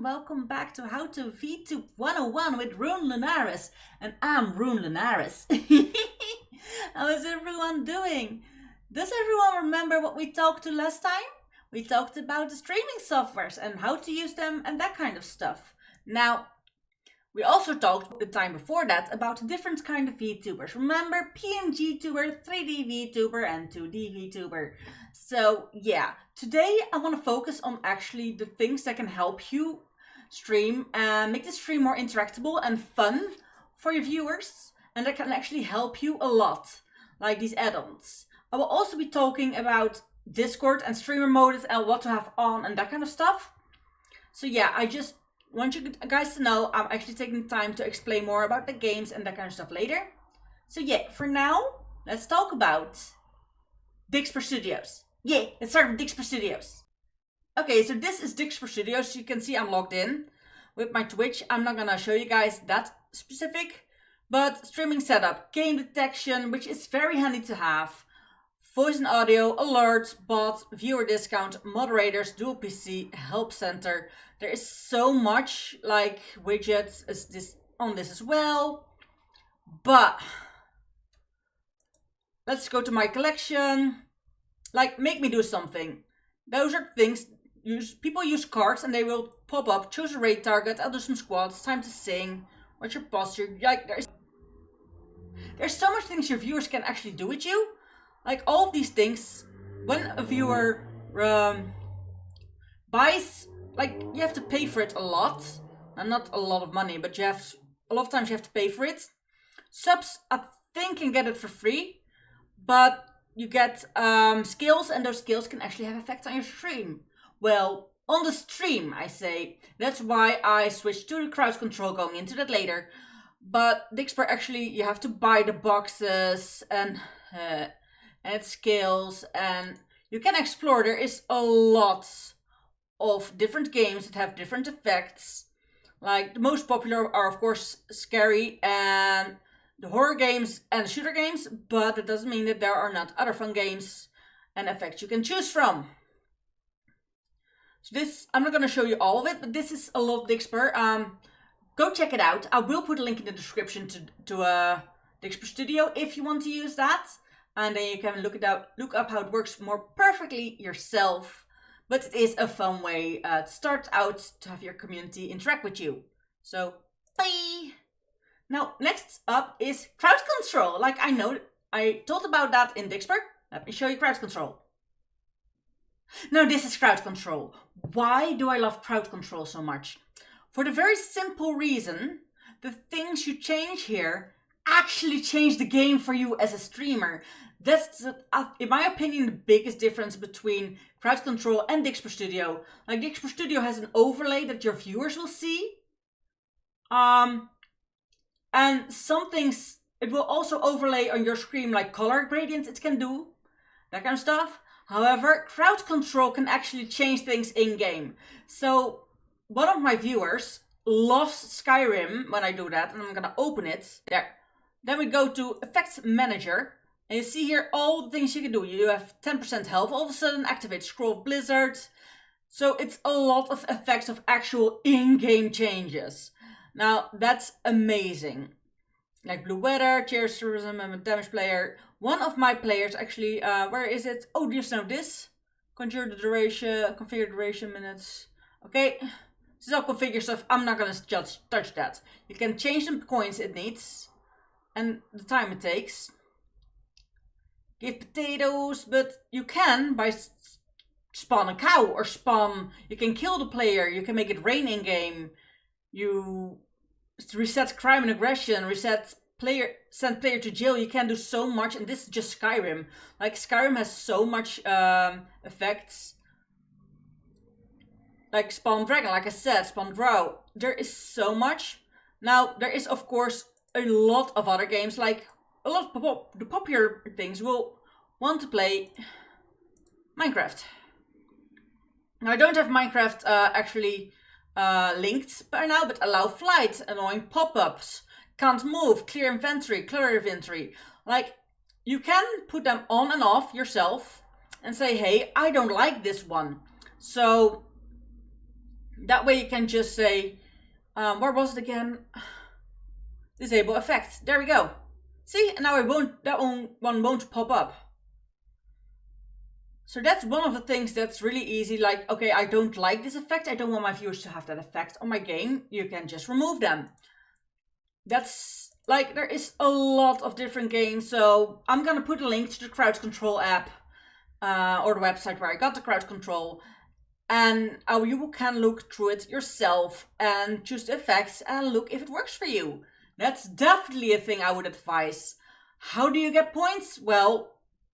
welcome back to How to Vtube 101 with Rune Lunaris. And I'm Rune Lunaris. How is everyone doing? Does everyone remember what we talked to last time? We talked about the streaming softwares and how to use them and that kind of stuff. Now, we also talked the time before that about different kind of VTubers. Remember PNG tuber, 3D VTuber and 2D VTuber. So yeah, today I want to focus on actually the things that can help you stream and make the stream more interactable and fun for your viewers. And that can actually help you a lot, like these add-ons. I will also be talking about Discord and streamer modes and what to have on and that kind of stuff. So yeah, I just want you guys to know I'm actually taking time to explain more about the games and that kind of stuff later. So yeah, for now, let's talk about dixper Studios. Yeah, let's start with dixper Studios. Okay, so this is dixper Studios. You can see I'm logged in with my Twitch. I'm not gonna show you guys that specific, but streaming setup, game detection, which is very handy to have. Voice and audio, alerts, bots, viewer discount, moderators, dual PC, help center. There is so much like widgets on this as well. But let's go to my collection. Like, make me do something. Those are things people use cards and they will pop up. Choose a raid target. I'll do some squats. Time to sing. What's your posture? Like, there's so much things your viewers can actually do with you. Like all of these things, when a viewer buys, like you have to pay for it a lot, and not a lot of money, but a lot of times you have to pay for it. Subs, I think, can get it for free, but you get skills, and those skills can actually have effect on your stream. Well, on the stream, I say. That's why I switched to the crowd control, going into that later. But dixper, actually, you have to buy the boxes and skills, and you can explore. There is a lot of different games that have different effects. Like the most popular are of course scary and the horror games and shooter games, but that doesn't mean that there are not other fun games and effects you can choose from. So this, I'm not going to show you all of it, but this is a lot of dixper. Go check it out. I will put a link in the description to dixper Studio if you want to use that. And then you can look up how it works more perfectly yourself. But it is a fun way to start out to have your community interact with you. So, bye! Now, next up is crowd control. Like I told about that in dixper. Let me show you crowd control. Now, this is crowd control. Why do I love crowd control so much? For the very simple reason, the things you change here actually change the game for you as a streamer. That's, in my opinion, the biggest difference between crowd control and dixper Studio. Like dixper Studio has an overlay that your viewers will see. And some things, it will also overlay on your screen, like color gradients it can do. That kind of stuff. However, crowd control can actually change things in-game. So, one of my viewers loves Skyrim when I do that, and I'm gonna open it. There. Then we go to Effects Manager, and you see here all the things you can do. You have 10% health, all of a sudden activate Scroll of Blizzard. So it's a lot of effects of actual in-game changes. Now that's amazing. Like Blue Weather, Cheers Tourism, I'm a damage player. One of my players actually, where is it? Oh, just know this. Conjure the duration, configure duration minutes. Okay, this is all configure stuff. I'm not gonna just touch that. You can change the coins it needs and the time it takes. Give potatoes, but you can by spawn a cow or spawn. You can kill the player. You can make it rain in game. You reset crime and aggression. Send player to jail. You can do so much, and this is just Skyrim. Like Skyrim has so much effects. Like spawn dragon, like I said, spawn drow. There is so much. Now there is of course a lot of other games, like a lot of the popular things will want to play Minecraft. Now I don't have Minecraft actually linked by now, but allow flight, annoying pop-ups, can't move, clear inventory. Like you can put them on and off yourself and say, hey, I don't like this one. So That way you can just say, where was it again? Disable effects. There we go. See, and now that one won't pop up. So that's one of the things that's really easy. Like, okay, I don't like this effect. I don't want my viewers to have that effect on my game. You can just remove them. That's like, there is a lot of different games. So I'm gonna put a link to the crowd control app or the website where I got the crowd control. And you can look through it yourself and choose the effects and look if it works for you. That's definitely a thing I would advise. How do you get points? Well,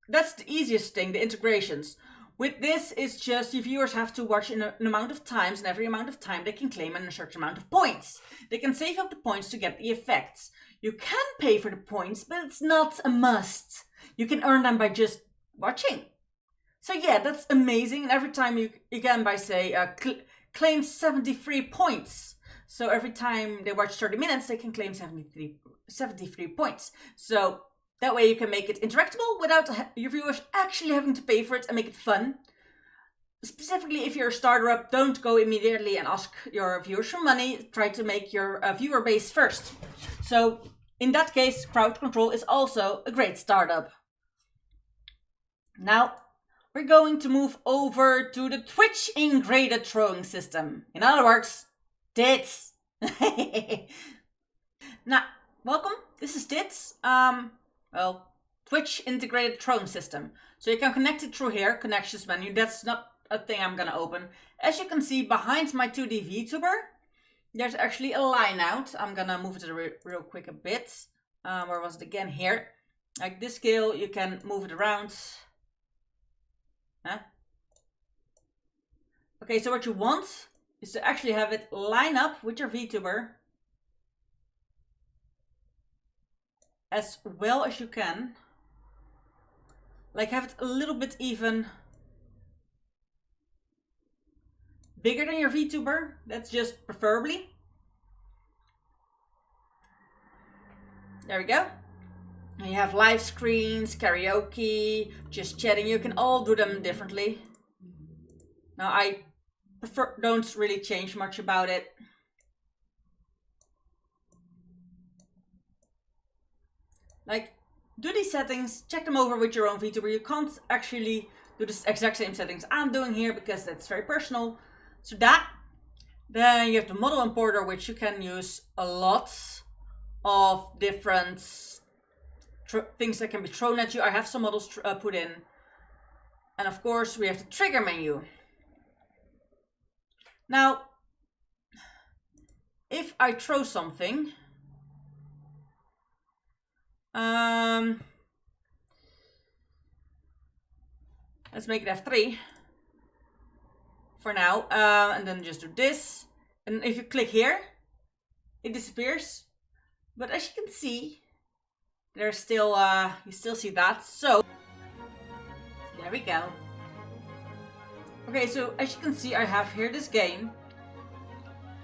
that's the easiest thing, the integrations. With this, it's just your viewers have to watch in an amount of times, and every amount of time they can claim a certain amount of points. They can save up the points to get the effects. You can pay for the points, but it's not a must. You can earn them by just watching. So yeah, that's amazing. And every time you can by say claim 73 points. So every time they watch 30 minutes, they can claim 73 points. So that way you can make it interactable without your viewers actually having to pay for it and make it fun. Specifically, if you're a starter up, don't go immediately and ask your viewers for money. Try to make your viewer base first. So in that case, crowd control is also a great startup. Now, we're going to move over to the Twitch integrated throwing system. In other words, t.i.t.s. Now, welcome. This is t.i.t.s. Well, Twitch integrated throwing system. So you can connect it through here, connections menu. That's not a thing I'm gonna open. As you can see behind my 2D VTuber, there's actually a line out. I'm gonna move it real quick a bit. Where was it again? Here. Like this scale, you can move it around. Huh? Okay, so what you want is to actually have it line up with your VTuber as well as you can. Like have it a little bit even bigger than your VTuber. That's just preferably. There we go. And you have live screens, karaoke, just chatting. You can all do them differently. Now I don't really change much about it. Like, do these settings, check them over with your own VTuber. You can't actually do the exact same settings I'm doing here because that's very personal. So that, then you have the model importer, which you can use a lot of different things that can be thrown at you. I have some models put in. And of course, we have the trigger menu. Now, if I throw something, let's make it F3 for now, and then just do this. And if you click here, it disappears. But as you can see, there's still, you still see that. So, there we go. Okay, so as you can see, I have here this game.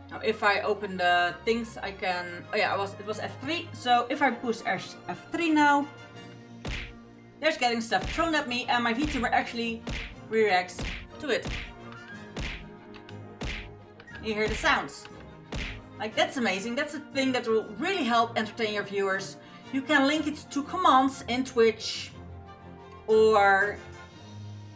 Now, if I open the things, I can. Oh yeah, it was F3. So if I push F3 now, there's getting stuff thrown at me, and my VTuber actually reacts to it. You hear the sounds. Like, that's amazing. That's a thing that will really help entertain your viewers. You can link it to commands in Twitch or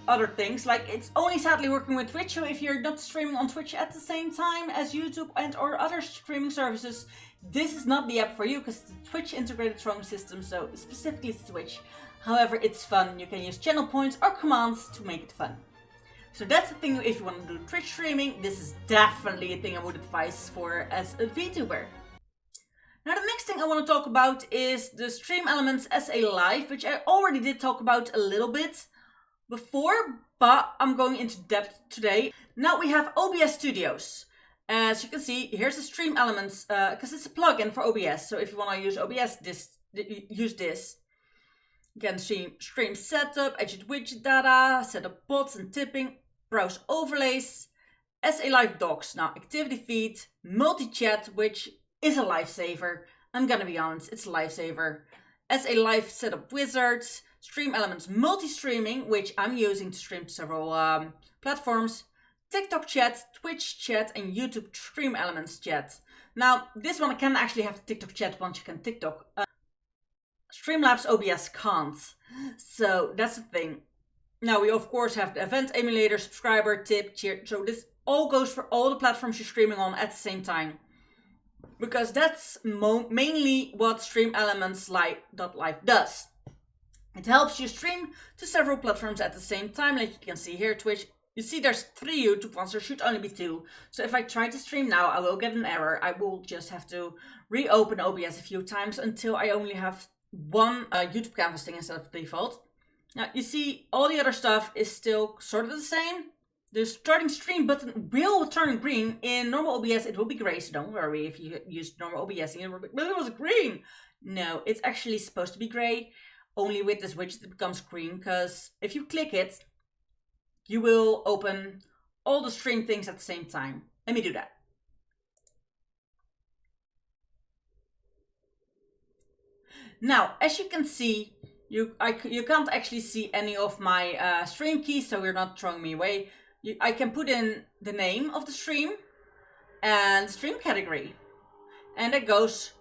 other things. Like, it's only sadly working with Twitch, so if you're not streaming on Twitch at the same time as YouTube and or other streaming services, this is not the app for you because it's a Twitch integrated throwing system, so specifically it's Twitch. However, it's fun. You can use channel points or commands to make it fun. So that's the thing. If you want to do Twitch streaming, this is definitely a thing I would advise for as a VTuber. Now, the next thing I want to talk about is the stream elements se.live, which I already did talk about a little bit before, but I'm going into depth today. Now we have OBS Studios. As you can see, here's the stream elements, because it's a plugin for OBS. So if you want to use OBS, use this. You can stream setup, edit widget data, set up bots and tipping, browse overlays, se.live docs. Now, activity feed, multi-chat, which is a lifesaver. I'm gonna be honest, it's a lifesaver. se.live setup wizards, stream elements multi-streaming, which I'm using to stream to several platforms. TikTok chat, Twitch chat, and YouTube Stream Elements chat. Now, this one can actually have TikTok chat once you can TikTok. Streamlabs OBS can't. So that's the thing. Now we of course have the event emulator, subscriber, tip, cheer. So this all goes for all the platforms you're streaming on at the same time. Because that's mainly what Stream Elements .live does. It helps you stream to several platforms at the same time. Like you can see here, Twitch. You see there's 3 YouTube ones, there should only be 2. So if I try to stream now, I will get an error. I will just have to reopen OBS a few times until I only have 1 YouTube canvassing instead of default. Now you see all the other stuff is still sort of the same. The starting stream button will turn green. In normal OBS it will be gray, so don't worry if you use normal OBS and you're like, but it was green. No, it's actually supposed to be gray. Only with this widget it becomes green, because if you click it, you will open all the stream things at the same time. Let me do that. Now, as you can see, you can't actually see any of my stream keys, so you're not throwing me away. I can put in the name of the stream and stream category. And that goes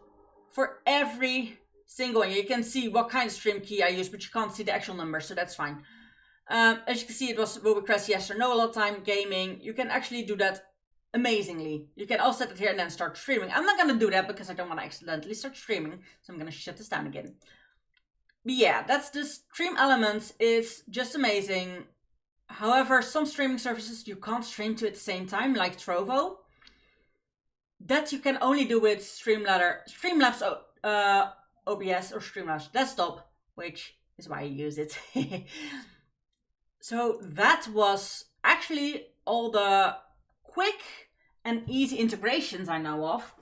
for every single one. You can see what kind of stream key I use, but you can't see the actual number, so that's fine. As you can see, it will request yes or no a lot of time. Gaming, you can actually do that amazingly. You can also set it here and then start streaming. I'm not going to do that because I don't want to accidentally start streaming, so I'm going to shut this down again. But yeah, that's the Stream Elements. It's just amazing. However, some streaming services you can't stream to at the same time, like Trovo. That you can only do with Streamlabs OBS or Streamlabs Desktop, which is why I use it. So that was actually all the quick and easy integrations I know of.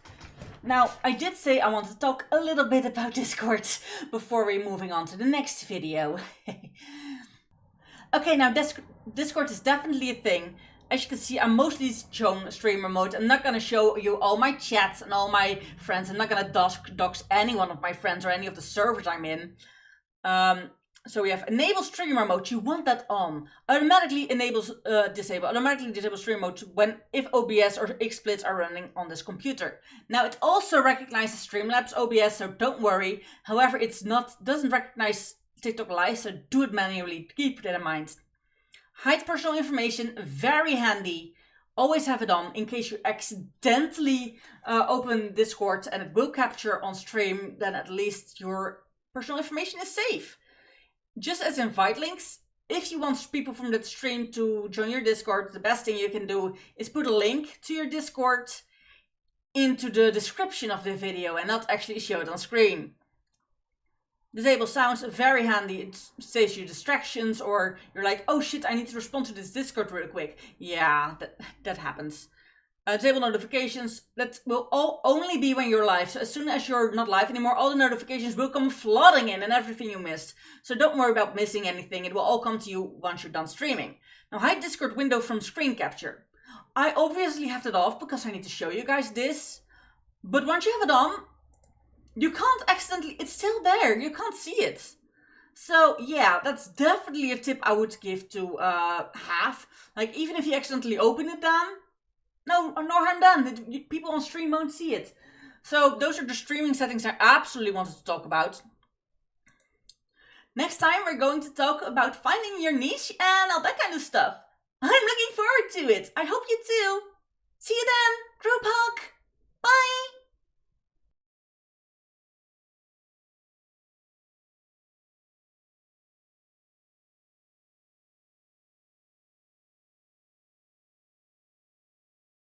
Now, I did say I wanted to talk a little bit about Discord before we're moving on to the next video. Okay, now Discord is definitely a thing. As you can see, I'm mostly showing streamer mode. I'm not going to show you all my chats and all my friends. I'm not going to dox any one of my friends or any of the servers I'm in. So we have enable streamer mode. You want that on. Automatically automatically disable streamer mode if OBS or XSplits are running on this computer. Now it also recognizes Streamlabs OBS, so don't worry. However, doesn't recognize TikTok Live, so do it manually. Keep that in mind. Hide personal information, very handy. Always have it on in case you accidentally open Discord and it will capture on stream. Then at least your personal information is safe. Just as invite links, if you want people from that stream to join your Discord, the best thing you can do is put a link to your Discord into the description of the video and not actually show it on screen. Disable sounds, very handy. It saves you distractions, or you're like, oh shit, I need to respond to this Discord real quick. Yeah, that happens. Disable notifications, that will all only be when you're live. So as soon as you're not live anymore, all the notifications will come flooding in and everything you missed. So don't worry about missing anything. It will all come to you once you're done streaming. Now hide Discord window from screen capture. I obviously have that off because I need to show you guys this. But once you have it on, you can't accidentally, it's still there. You can't see it. So yeah, that's definitely a tip I would give to have. Like even if you accidentally open it then, no harm done. People on stream won't see it. So those are the streaming settings I absolutely wanted to talk about. Next time we're going to talk about finding your niche and all that kind of stuff. I'm looking forward to it. I hope you too. See you then. Group hug. Bye.